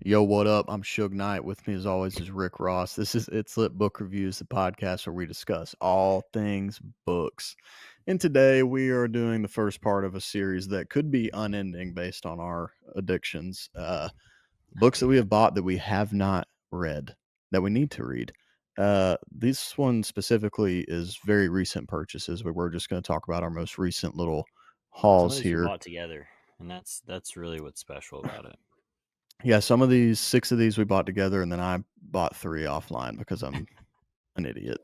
Yo, what up? I'm Suge Knight. With me, as always, is Rick Ross. This is It's Lit Book Reviews, the podcast where we discuss all things books. And today we are doing the first part of a series that could be unending based on our addictions. Books that we have bought that we have not read, that we need to read. This one specifically is very recent purchases, but we're just going to talk about our most recent little Some of hauls these we here. bought together, and that's really what's special about it. Yeah, some of these, 6 of these we bought together, and then I bought 3 offline because I'm an idiot.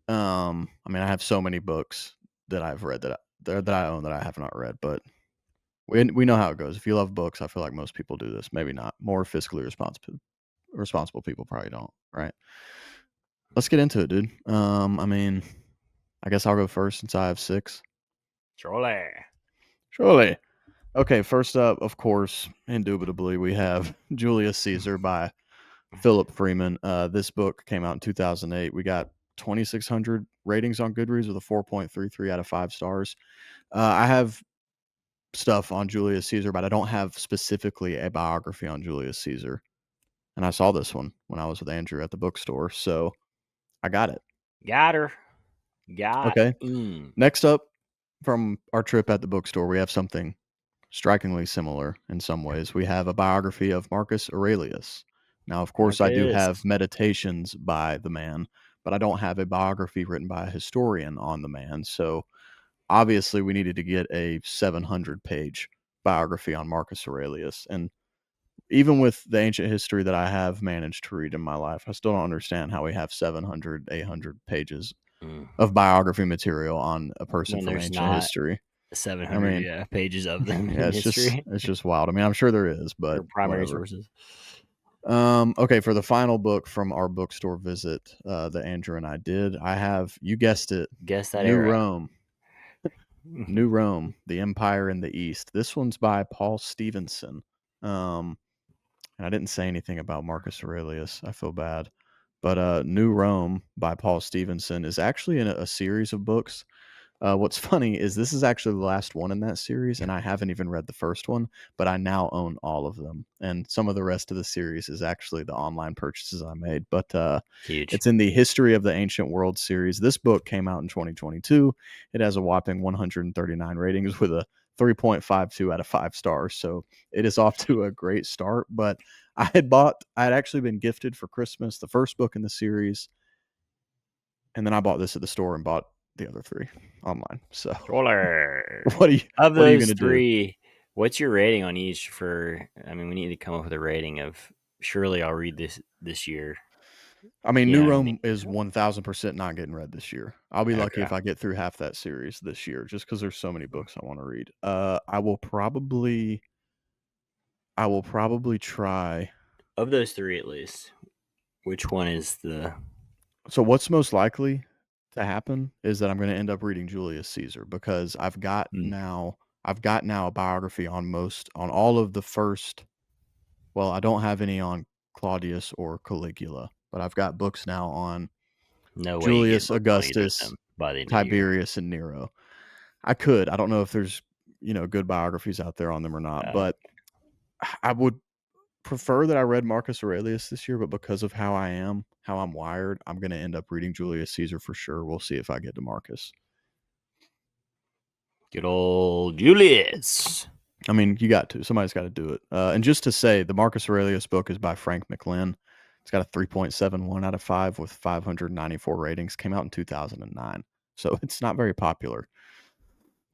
I mean, I have so many books that I've read that I own that I have not read, but we know how it goes. If you love books, I feel like most people do this. Maybe not. More fiscally responsible people probably don't, right? Let's get into it, dude. I mean, I guess I'll go first since I have 6. Surely. Okay, first up, of course, indubitably, we have Julius Caesar by Philip Freeman. This book came out in 2008. We got 2,600 ratings on Goodreads with a 4.33 out of 5 stars. I have stuff on Julius Caesar, but I don't have specifically a biography on Julius Caesar. And I saw this one when I was with Andrew at the bookstore, so I got it. Got her. Okay. Next up from our trip at the bookstore, we have something strikingly similar in some ways. We have a biography of Marcus Aurelius. Now, of course, I do have meditations by the man, but I don't have a biography written by a historian on the man. So obviously, we needed to get a 700-page biography on Marcus Aurelius. And even with the ancient history that I have managed to read in my life, I still don't understand how we have 700, 800 pages of biography material on a person from ancient history. 700 pages of them Yeah, in history. It's just wild. I mean, I'm sure there is, but Or primary whatever. sources. Okay, for the final book from our bookstore visit that Andrew and I did, I have, you guessed it, Guess that New era. Rome. New Rome, The Empire in the East. This one's by Paul Stevenson. And I didn't say anything about Marcus Aurelius. I feel bad. But New Rome by Paul Stevenson is actually in a series of books. What's funny is this is actually the last one in that series, and I haven't even read the first one, but I now own all of them. And some of the rest of the series is actually the online purchases I made. But Huge. it's in the History of the Ancient World series. This book came out in 2022. It has a whopping 139 ratings with a 3.52 out of 5 stars. So it is off to a great start. But I had actually been gifted for Christmas the first book in the series. And then I bought this at the store and bought the other 3 online. So what are you going to do? What's your rating on each for? I mean, we need to come up with a rating of. Surely I'll read this year. I mean, New Rome is 1,000% not getting read this year. I'll be lucky if I get through half that series this year, just because there's so many books I want to read. I will probably try. Of those 3, at least, which one is the? So what's most likely to happen is that I'm going to end up reading Julius Caesar, because I've got now a biography on all of the first. Well, I don't have any on Claudius or Caligula, but I've got books now on Julius, Augustus, Tiberius, and Nero. I don't know if there's good biographies out there on them or not, but I would prefer that I read Marcus Aurelius this year, but because of how I'm wired, I'm going to end up reading Julius Caesar for sure. We'll see if I get to Marcus. Good old Julius. I mean, somebody's got to do it. And just to say, the Marcus Aurelius book is by Frank McLynn. It's got a 3.71 out of 5 with 594 ratings. Came out in 2009. So it's not very popular.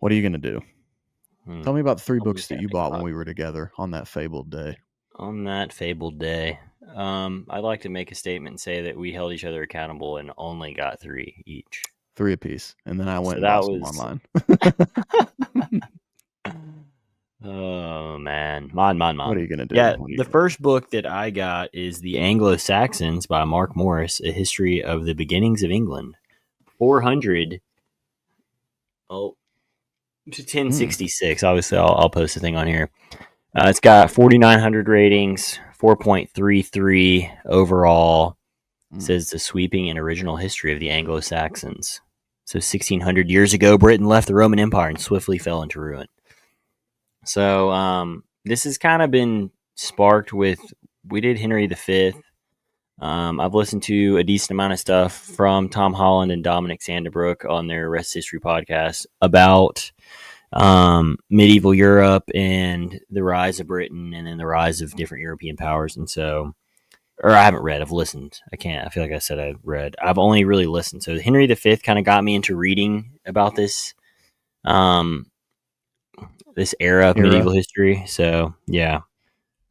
What are you going to do? Tell me about the 3 books that you bought when we were together on that fabled day. On that fabled day, I'd like to make a statement and say that we held each other accountable and only got 3 each. 3 apiece. And then I went and bought them online. Oh, man. Mon. What are you going to do? Yeah, the first book that I got is The Anglo-Saxons by Mark Morris, A History of the Beginnings of England. 400 to 1066. Obviously, I'll post a thing on here. It's got 4,900 ratings, 4.33 overall. It says the sweeping and original history of the Anglo-Saxons. So 1,600 years ago, Britain left the Roman Empire and swiftly fell into ruin. So this has kind of been sparked with, we did Henry V. I've listened to a decent amount of stuff from Tom Holland and Dominic Sandebrook on their Rest History podcast about medieval Europe and the rise of Britain and then the rise of different European powers. And so, or I haven't read, I've listened. I can't, I feel like I said I read. I've only really listened. So Henry V kind of got me into reading about um, this era of Era. medieval history. So yeah.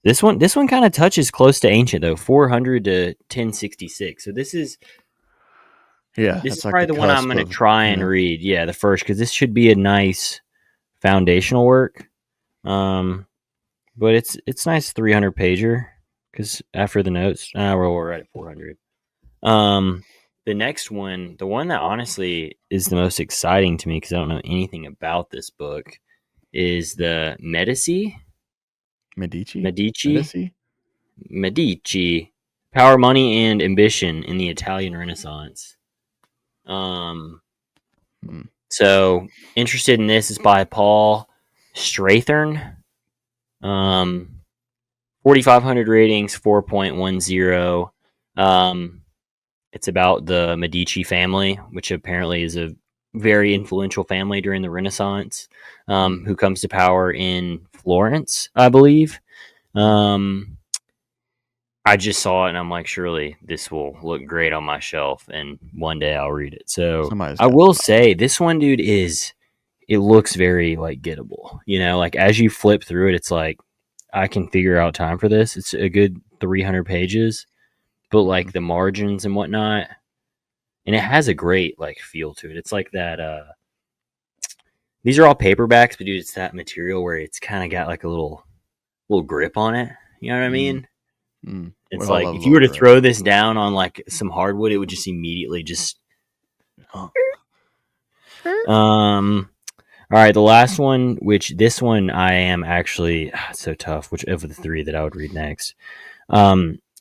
This one kind of touches close to ancient though, 400 to 1066. So Yeah, this is that's like probably the the one I'm cusp going to of try and yeah. read. Yeah, the first, because this should be a nice foundational work. Um, but it's nice 300 pager because after the notes, we're right at 400. Um, the next one, the one that honestly is the most exciting to me because I don't know anything about this book, is the Medici? Medici, Medici? Medici, Power, Money, and Ambition in the Italian Renaissance. Um, Hmm. so interested in this is by Paul Strathern. 4,500 ratings, 4.10. It's about the Medici family, which apparently is a very influential family during the Renaissance, Hmm. who comes to power in Florence, I believe. Hmm. Um, I just saw it and I'm like, surely this will look great on my shelf and one day I'll read it. So Somebody's I got to will buy it. say this one, dude, it looks very like gettable. Like as you flip through it, it's like I can figure out time for this. It's a good 300 pages, but Hmm. like the margins and whatnot, and it has a great like feel to it. It's like that. These are all paperbacks, but dude, it's that material where it's kind of got like a little grip on it. You know what I Mm. mean? Mm. We It's all like love a if you little were to grip. throw this down on like some hardwood, it would just immediately just. Huh. Um. All right, the last one, which this one I am actually it's so tough. Which of the three that I would read next?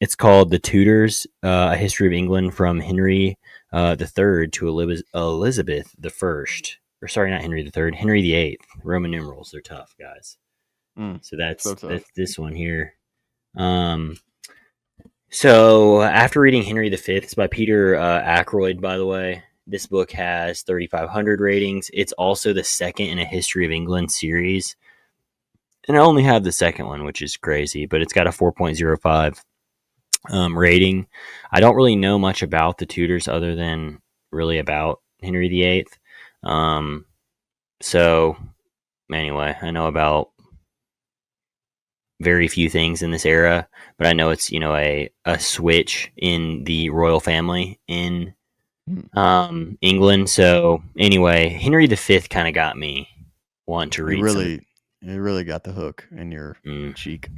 It's called The Tudors: A History of England from Henry the Third to Elizabeth the First. Or sorry, not Henry the Third, Henry the Eighth. Roman numerals, they're tough, guys. Mm. So So that's tough. this one here. Um, so after reading Henry the Fifth, it's by Peter Ackroyd, by the way. This book has 3,500 ratings. It's also the second in a History of England series, and I only have the second one, which is crazy, but it's got a 4.05 rating. I don't really know much about the Tudors other than really about Henry VIII. Um, so anyway, I know about very few things in this era, but I know it's a switch in the royal family in Mm. England. So anyway, Henry V kind of got me wanting to You read some really, you really got the hook in your mm, cheek.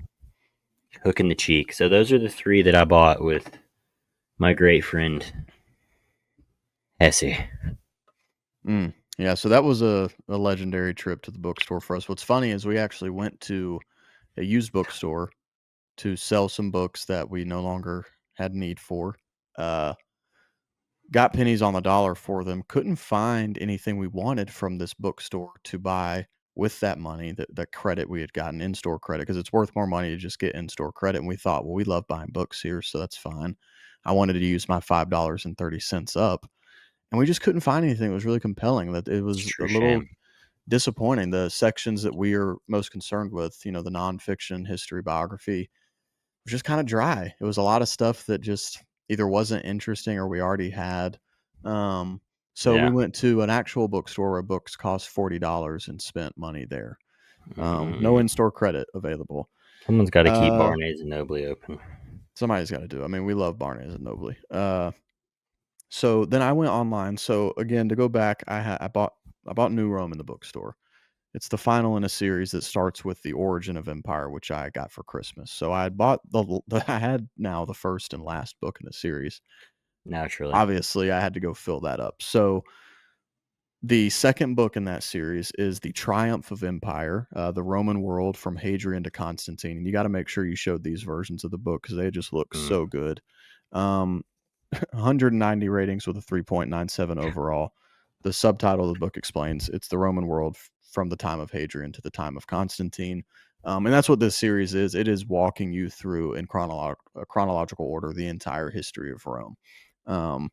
hook in the cheek. So those are the three that I bought with my great friend Hesse. Mm. Yeah, so that was a legendary trip to the bookstore for us. What's funny is we actually went to a used bookstore to sell some books that we no longer had need for. Uh, got pennies on the dollar for them. Couldn't find anything we wanted from this bookstore to buy with that money, that credit we had gotten, in store credit, because it's worth more money to just get in store credit. And we thought, well, we love buying books here, so that's fine. I wanted to use my $5.30 up, and we just couldn't find anything that was really compelling. That it It's a was a true little shame. disappointing. The sections that we are most concerned with, the nonfiction, history, biography, was just kind of dry. It was a lot of stuff that just either wasn't interesting or we already had. Um, so we Yeah. went to an actual bookstore where books cost $40 and spent money there. No Mm, in-store credit available. someone's got to keep Uh, Barney's and Nobly open. Somebody's got to do it. I mean, we love Barney's and Nobly. So then I went online. So again, to go back, I bought New Rome in the bookstore. It's the final in a series that starts with the origin of empire, which I got for Christmas. So I had bought I had now the first and last book in the series. Naturally. Obviously, I had to go fill that up. So the second book in that series is The Triumph of Empire, the Roman world from Hadrian to Constantine. And you got to make sure you showed these versions of the book because they just look Mm, so good. Um, 190 ratings with a 3.97 overall. The subtitle of the book explains it's the Roman world from the time of Hadrian to the time of Constantine. And that's what this series is. It is walking you through in chronological order the entire history of Rome. Um,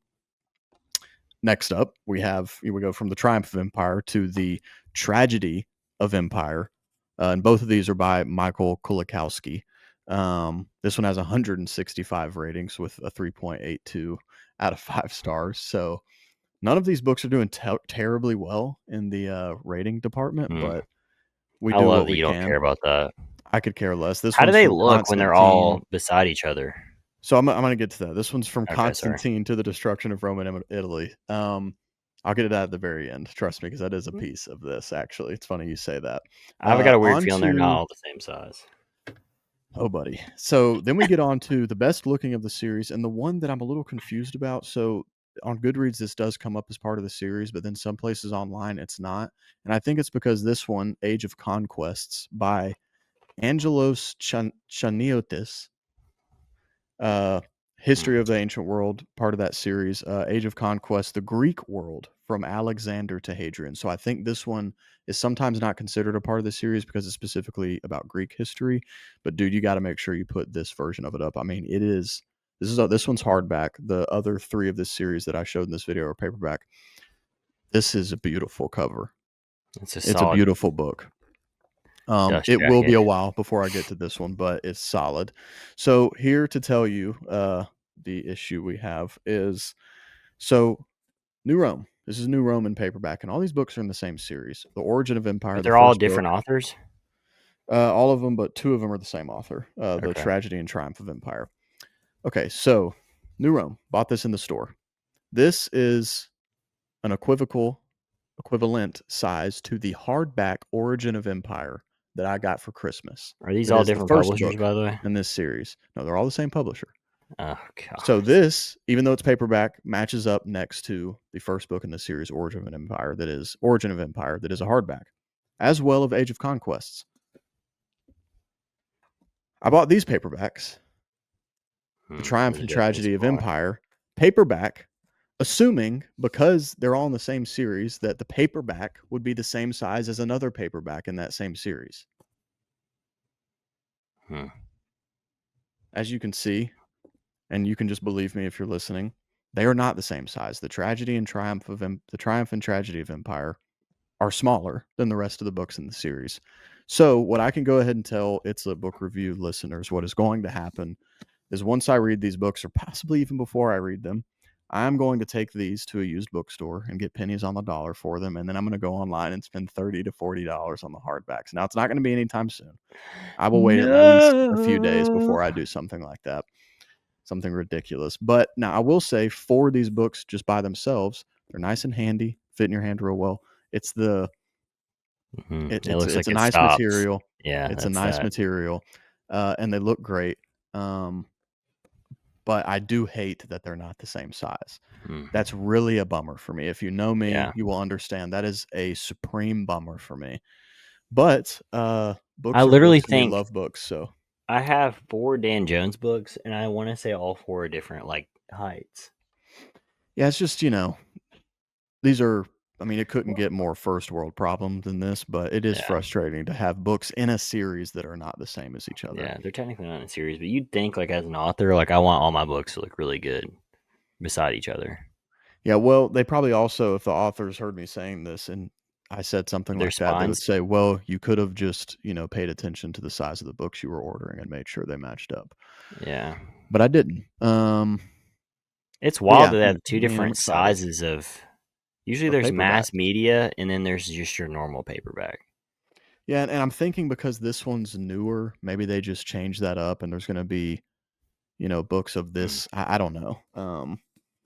Next up, we go from the triumph of empire to the tragedy of empire, and both of these are by Michael Kulikowski. This one has 165 ratings with a 3.82 out of 5 stars. So none of these books are doing terribly well in the rating department, Hmm. but we I do love what that we you don't care can. about that. I could care less. This How do one's they from look when they're Constantine. all beside each other? So I'm going to get to that. This one's from Okay, sorry. Constantine to the destruction of Rome and Italy. I'll get it at the very end. Trust me, because that is a piece of this. Actually, it's funny you say that. I've got a weird On feeling they're not to all the same size. Oh, buddy. So then we get on to the best looking of the series, and the one that I'm a little confused about. So on Goodreads, this does come up as part of the series, but then some places online it's not. And I think it's because this one, Age of Conquests by Angelos Chaniotis, uh, Hmm. History of the Ancient World, part of that series, Age of Conquest, the Greek world from Alexander to Hadrian. So I think this one is sometimes not considered a part of the series because it's specifically about Greek history. But dude, you got to make sure you put this version of it up. I mean, it is. This one's hardback. The other three of this series that I showed in this video are paperback. This is a beautiful cover. It's a It's a solid beautiful book. dust It will be jacket. a while before I get to this one, but it's solid. So here to tell you, the issue we have is so New Rome. This is New Rome in paperback, and all these books are in the same series. The Origin of Empire, But the they're all first different book, authors? all of them, but two of them are the same author. The Okay. Tragedy and Triumph of Empire. Okay, so New Rome, bought this in the store. This is an equivalent size to the hardback Origin of Empire that I got for Christmas. Are these That all is the different first publishers, book by the way? in this series. No, they're all the same publisher. Oh, So God. this, even though it's paperback, matches up next to the first book in the series, Origin of Empire, that is a hardback, as well of Age of Conquests. I bought these paperbacks, The Where Triumph the and difference Tragedy of are. Empire, paperback, assuming because they're all in the same series that the paperback would be the same size as another paperback in that same series. Hmm. As you can see, and you can just believe me if you're listening, they are not the same size. The Triumph and Tragedy of Empire are smaller than the rest of the books in the series. So, what I can go ahead and tell It's a Book Review listeners, what is going to happen is once I read these books, or possibly even before I read them, I'm going to take these to a used bookstore and get pennies on the dollar for them. And then I'm going to go online and spend $30 to $40 on the hardbacks. Now, it's not going to be anytime soon. I will wait at least a few days No. before I do something like that, something ridiculous. But now I will say for these books just by themselves, they're nice and handy, fit in your hand real well. It's the It looks it's like a it nice stops. material. Yeah, It's a that's nice that. material, and they look great. Um, but I do hate that they're not the same size. Hmm. That's really a bummer for me. If you know me, Yeah. you will understand that is a supreme bummer for me. But I books are literally books, and we think love books. So I have 4 Dan Jones books, and I want to say all 4 are different, like, heights. yeah, it's just these are. I mean, it couldn't get more first world problem than this, but it is Yeah. frustrating to have books in a series that are not the same as each other. Yeah, they're technically not in a series, but you'd think, like, as an author, like, I want all my books to look really good beside each other. Yeah, well, they probably also, if the authors heard me saying this and I said something Their like that, they would spines. say, well, you could have just, paid attention to the size of the books you were ordering and made sure they matched up. Yeah. But I didn't. It's But wild yeah, that they have 2 man, I'm different excited. sizes of usually Of there's paperback. mass media, and then there's just your normal paperback. Yeah, and I'm thinking because this one's newer, maybe they just changed that up and there's gonna be, books of Mm, this. I don't know. the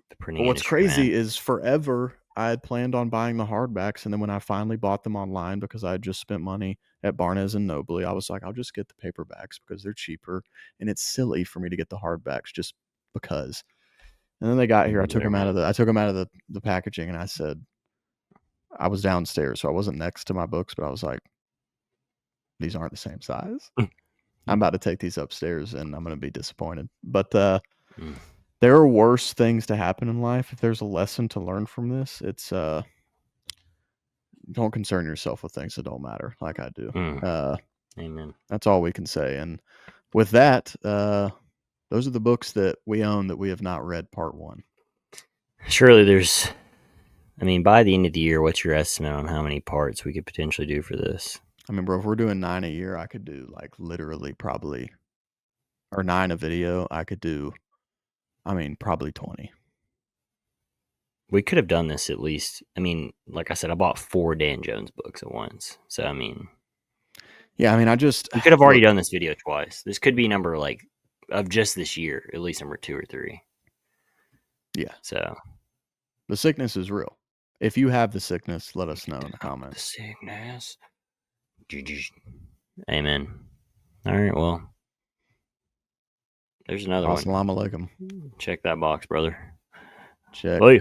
But printing what's industry, man. crazy is forever I had planned on buying the hardbacks, and then when I finally bought them online because I had just spent money at Barnes and Noble, I was like, I'll just get the paperbacks because they're cheaper, and it's silly for me to get the hardbacks just because. And then they got here. Me neither, man. I took them out of the packaging, and I said I was downstairs, so I wasn't next to my books, but I was like, these aren't the same size. I'm about to take these upstairs, and I'm going to be disappointed. But Mm, there are worse things to happen in life. If there's a lesson to learn from this, it's don't concern yourself with things that don't matter, like I do. mm. Amen. That's all we can say. And with that, those are the books that we own that we have not read part one. Surely there's, I mean, by the end of the year, what's your estimate on how many parts we could potentially do for this? I mean, bro, if we're doing 9 a year, I could do like literally probably, or 9 a video, I could do, I mean, probably 20. We could have done this at least. I mean, like I said, I bought 4 Dan Jones books at once. So, I mean, Yeah, I mean, I just, we could have already look, done this video twice. This could be number like of just this year, at least number 2 or 3. yeah, So, the sickness is real. If you have the sickness, let us know in the comments. the sickness. Amen. All right, well, there's another one. Assalamu alaikum. Check that box, brother. Check. Bye.